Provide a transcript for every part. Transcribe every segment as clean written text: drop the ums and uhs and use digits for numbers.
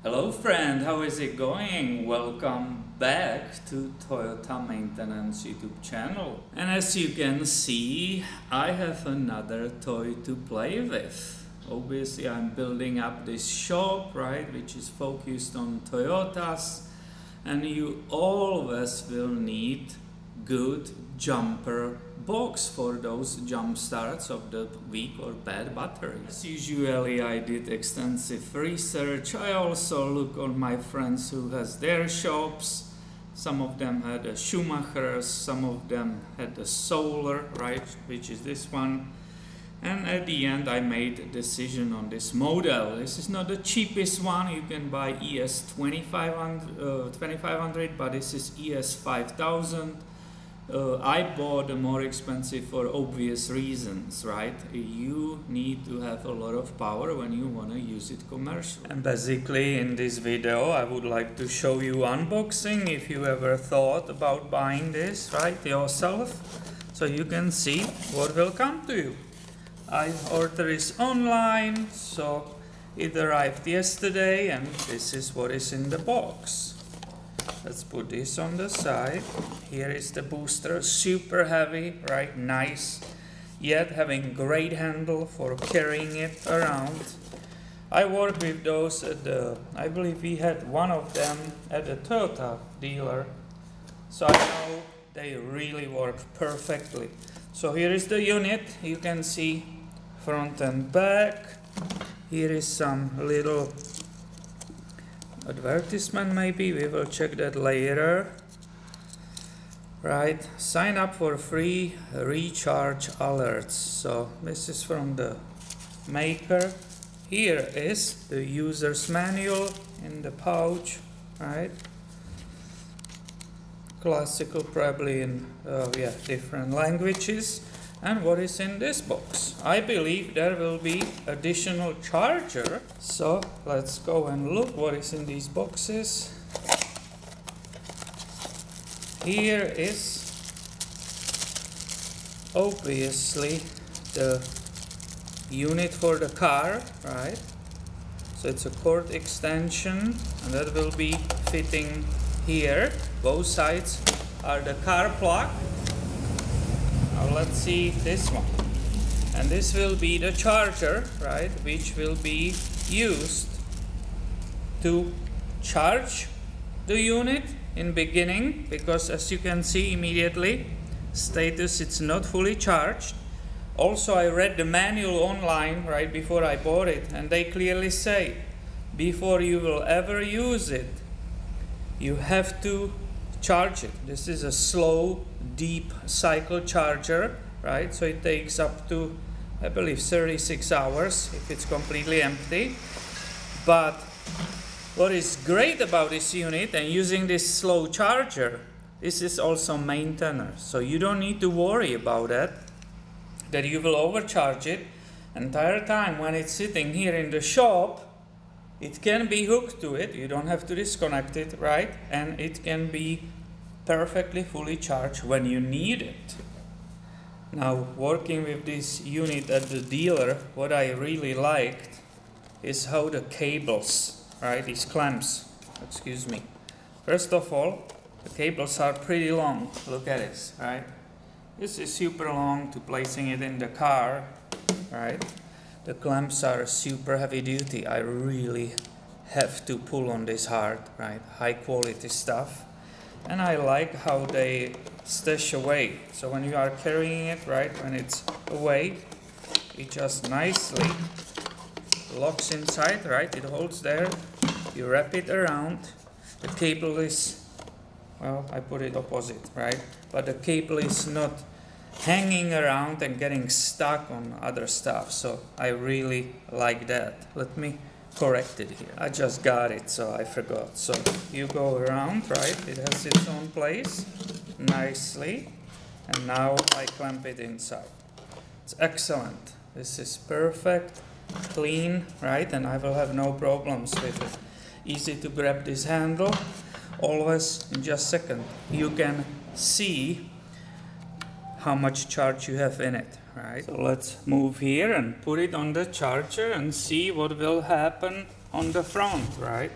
Hello friend, how is it going? Welcome back to Toyota Maintenance YouTube channel. And as you can see, I have another toy to play with. Obviously I'm building up this shop, right, which is focused on Toyotas, and you always will need good jumper box for those jump starts of the weak or bad batteries. As usually I did extensive research. I also look on my friends who has their shops. Some of them had a Schumacher's, some of them had a Solar, right, which is this one. And at the end I made a decision on this model. This is not the cheapest one. You can buy ES 2500, but this is ES 5000. I bought the more expensive for obvious reasons, right? You need to have a lot of power when you want to use it commercially. And basically in this video I would like to show you unboxing if you ever thought about buying this, right, yourself, so you can see what will come to you. I ordered this online, so it arrived yesterday and this is what is in the box. Let's put this on the side. Here is the booster, super heavy, right, nice, yet having great handle for carrying it around. I worked with those at I believe we had one of them at the Toyota dealer, so I know they really work perfectly. So here is the unit, you can see front and back. Here is some little advertisement, maybe we will check that later. Right, sign up for free recharge alerts. So this is from the maker. Here is the user's manual in the pouch, right? Classical, probably in different languages. And what is in this box? I believe there will be additional charger. So let's go and look what is in these boxes. Here is obviously the unit for the car, right? So it's a cord extension and that will be fitting here. Both sides are the car plug. Now let's see this one. And this will be the charger, right, which will be used to charge the unit in beginning, because as you can see immediately, status it's not fully charged. Also I read the manual online right before I bought it, and they clearly say before you will ever use it, you have to charge it. This is a slow, deep cycle charger, right? So it takes up to, I believe, 36 hours if it's completely empty. But what is great about this unit and using this slow charger, this is also maintenance. So you don't need to worry about that you will overcharge it. Entire time when it's sitting here in the shop, it can be hooked to it. You don't have to disconnect it, right? And it can be perfectly fully charged when you need it. Now, working with this unit at the dealer, what I really liked is how the cables, right, these clamps, excuse me. First of all, the cables are pretty long. Look at this, right? This is super long to placing it in the car, right? The clamps are super heavy duty. I really have to pull on this hard, right? High quality stuff. And I like how they stash away. So when you are carrying it, right, when it's away, it just nicely locks inside, right? It holds there. You wrap it around. The cable is, well, I put it opposite, right? But the cable is not hanging around and getting stuck on other stuff. So I really like that. Let me correct it here. I just got it, so I forgot. So you go around, right? It has its own place nicely. And now I clamp it inside. It's excellent. This is perfect, clean, right? And I will have no problems with it. Easy to grab this handle. Always in just a second you can see how much charge you have in it, right? So let's move here and put it on the charger and see what will happen on the front, right?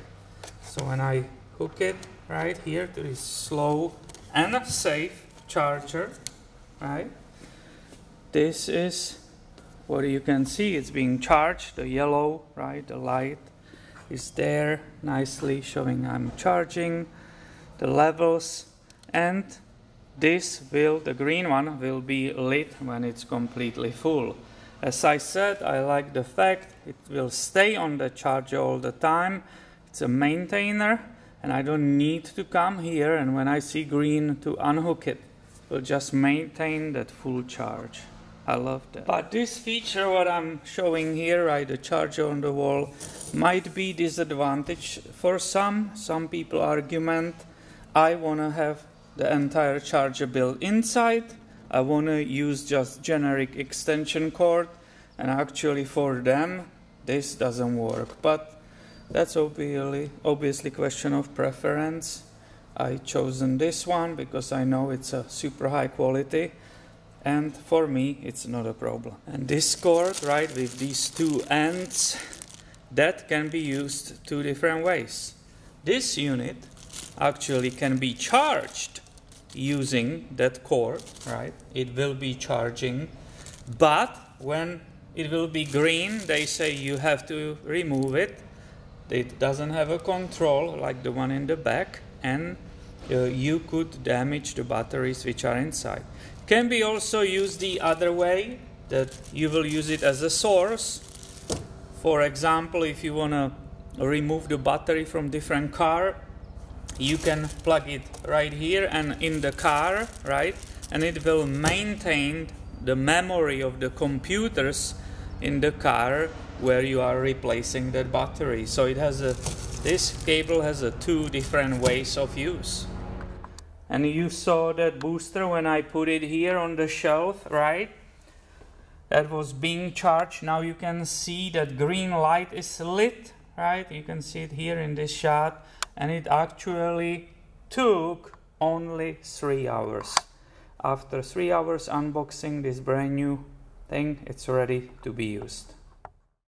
So when I hook it right here to this slow and safe charger, right, this is what you can see. It's being charged, the yellow, right, the light is there nicely showing I'm charging the levels, and the green one will be lit when it's completely full. As I said, I like the fact it will stay on the charger all the time. It's a maintainer, and I don't need to come here and when I see green to unhook it. It will just maintain that full charge. I love that. But this feature what I'm showing here, right, the charger on the wall, might be disadvantage for some. Some people argument, I want to have the entire charger built inside. I want to use just generic extension cord, and actually for them this doesn't work. But that's obviously question of preference. I chosen this one because I know it's a super high quality, and for me it's not a problem. And this cord, right, with these two ends, that can be used two different ways. This unit actually can be charged using that cord, right? It will be charging, but when it will be green, they say you have to remove it. It doesn't have a control like the one in the back, and you could damage the batteries which are inside. Can be also used the other way, that you will use it as a source. For example, if you want to remove the battery from different car, you can plug it right here and in the car, right, and it will maintain the memory of the computers in the car where you are replacing that battery. So it has this cable has two different ways of use. And you saw that booster when I put it here on the shelf, right? That was being charged. Now you can see that green light is lit, right? You can see it here in this shot. And it actually took only 3 hours. After 3 hours unboxing this brand new thing, it's ready to be used.